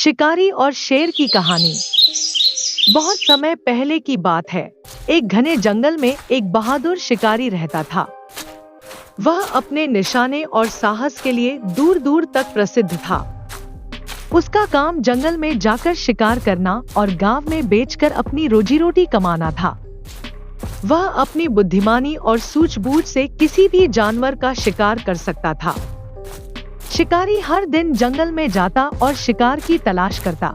शिकारी और शेर की कहानी। बहुत समय पहले की बात है। एक घने जंगल में एक बहादुर शिकारी रहता था। वह अपने निशाने और साहस के लिए दूर दूर तक प्रसिद्ध था। उसका काम जंगल में जाकर शिकार करना और गांव में बेचकर अपनी रोजी रोटी कमाना था। वह अपनी बुद्धिमानी और सूझबूझ से किसी भी जानवर का शिकार कर सकता था। शिकारी हर दिन जंगल में जाता और शिकार की तलाश करता।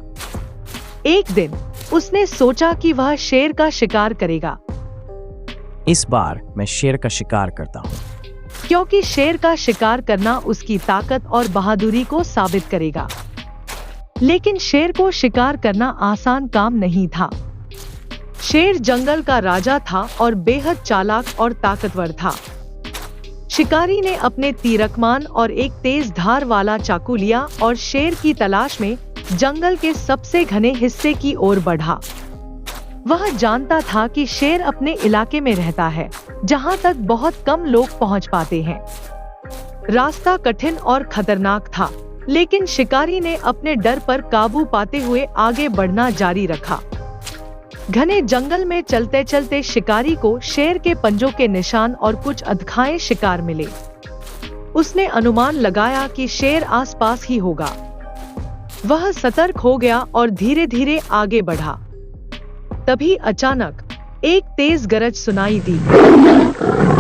एक दिन उसने सोचा कि वह शेर का शिकार करेगा। इस बार मैं शेर का शिकार करता हूँ, क्योंकि शेर का शिकार करना उसकी ताकत और बहादुरी को साबित करेगा। लेकिन शेर को शिकार करना आसान काम नहीं था। शेर जंगल का राजा था और बेहद चालाक और ताकतवर था। शिकारी ने अपने तीरकमान और एक तेज धार वाला चाकू लिया और शेर की तलाश में जंगल के सबसे घने हिस्से की ओर बढ़ा। वह जानता था कि शेर अपने इलाके में रहता है, जहां तक बहुत कम लोग पहुंच पाते हैं। रास्ता कठिन और खतरनाक था, लेकिन शिकारी ने अपने डर पर काबू पाते हुए आगे बढ़ना जारी रखा। घने जंगल में चलते चलते शिकारी को शेर के पंजों के निशान और कुछ अधखाए शिकार मिले। उसने अनुमान लगाया कि शेर आसपास ही होगा। वह सतर्क हो गया और धीरे धीरे आगे बढ़ा। तभी अचानक एक तेज गरज सुनाई दी।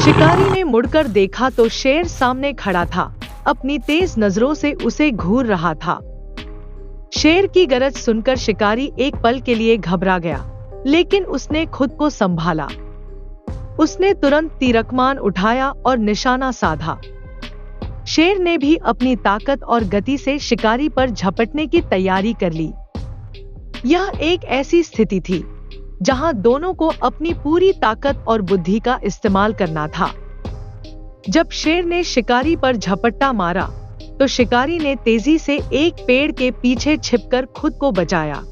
शिकारी ने मुड़कर देखा तो शेर सामने खड़ा था, अपनी तेज नजरों से उसे घूर रहा था। शेर की गरज सुनकर शिकारी एक पल के लिए घबरा गया, लेकिन उसने खुद को संभाला। उसने तुरंत तीरकमान उठाया और निशाना साधा। शेर ने भी अपनी ताकत और गति से शिकारी पर झपटने की तैयारी कर ली। यह एक ऐसी स्थिति थी जहां दोनों को अपनी पूरी ताकत और बुद्धि का इस्तेमाल करना था। जब शेर ने शिकारी पर झपट्टा मारा, तो शिकारी ने तेजी से एक पेड़ के पीछे छिपकर खुद को बचाया।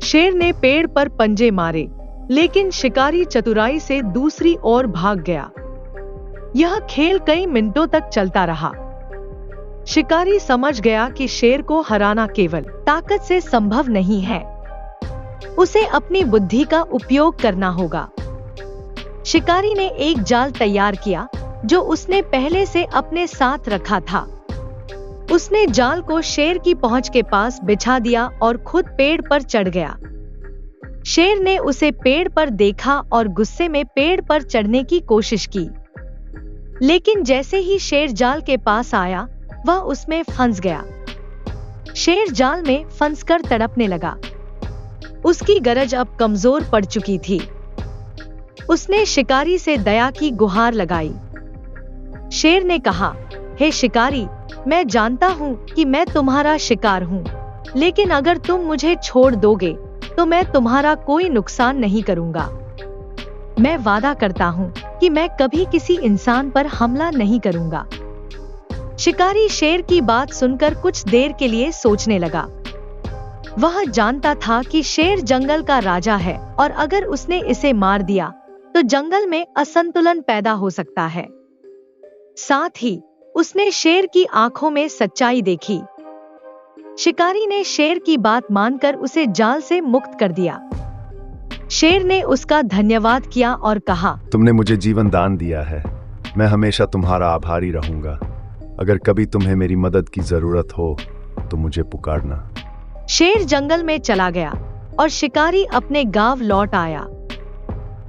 शेर ने पेड़ पर पंजे मारे, लेकिन शिकारी चतुराई से दूसरी ओर भाग गया। यह खेल कई मिनटों तक चलता रहा। शिकारी समझ गया कि शेर को हराना केवल ताकत से संभव नहीं है, उसे अपनी बुद्धि का उपयोग करना होगा। शिकारी ने एक जाल तैयार किया, जो उसने पहले से अपने साथ रखा था। उसने जाल को शेर की पहुंच के पास बिछा दिया और खुद पेड़ पर चढ़ गया। शेर ने उसे पेड़ पर देखा और गुस्से में पेड़ पर चढ़ने की कोशिश की, लेकिन जैसे ही शेर जाल के पास आया, वह उसमें फंस गया। शेर जाल में फंसकर तड़पने लगा। उसकी गरज अब कमजोर पड़ चुकी थी। उसने शिकारी से दया की गुहार लगाई। शेर ने कहा, हे शिकारी, मैं जानता हूँ कि मैं तुम्हारा शिकार हूँ, लेकिन अगर तुम मुझे छोड़ दोगे तो मैं तुम्हारा कोई नुकसान नहीं करूँगा। मैं वादा करता हूँ कि मैं कभी किसी इंसान पर हमला नहीं करूँगा। शिकारी शेर की बात सुनकर कुछ देर के लिए सोचने लगा। वह जानता था कि शेर जंगल का राजा है और अगर उसने इसे मार दिया तो जंगल में असंतुलन पैदा हो सकता है। साथ ही उसने शेर की आंखों में सच्चाई देखी। शिकारी ने शेर की बात मानकर उसे जाल से मुक्त कर दिया। शेर ने उसका धन्यवाद किया और कहा, तुमने मुझे जीवन दान दिया है, मैं हमेशा तुम्हारा आभारी रहूंगा। अगर कभी तुम्हें मेरी मदद की जरूरत हो तो मुझे पुकारना। शेर जंगल में चला गया और शिकारी अपने गांव लौट आया।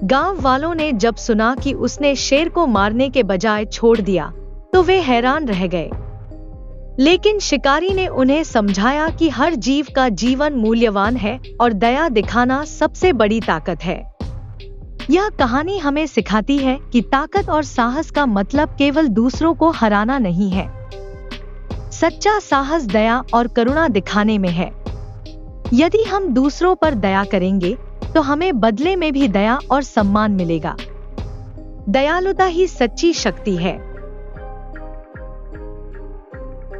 गांव वालों ने जब सुना कि उसने शेर को मारने के बजाय छोड़ दिया, तो वे हैरान रह गए। लेकिन शिकारी ने उन्हें समझाया कि हर जीव का जीवन मूल्यवान है और दया दिखाना सबसे बड़ी ताकत है। यह कहानी हमें सिखाती है कि ताकत और साहस का मतलब केवल दूसरों को हराना नहीं है। सच्चा साहस दया और करुणा दिखाने में है। यदि हम दूसरों पर दया करेंगे तो हमें बदले में भी दया और सम्मान मिलेगा। दयालुता ही सच्ची शक्ति है।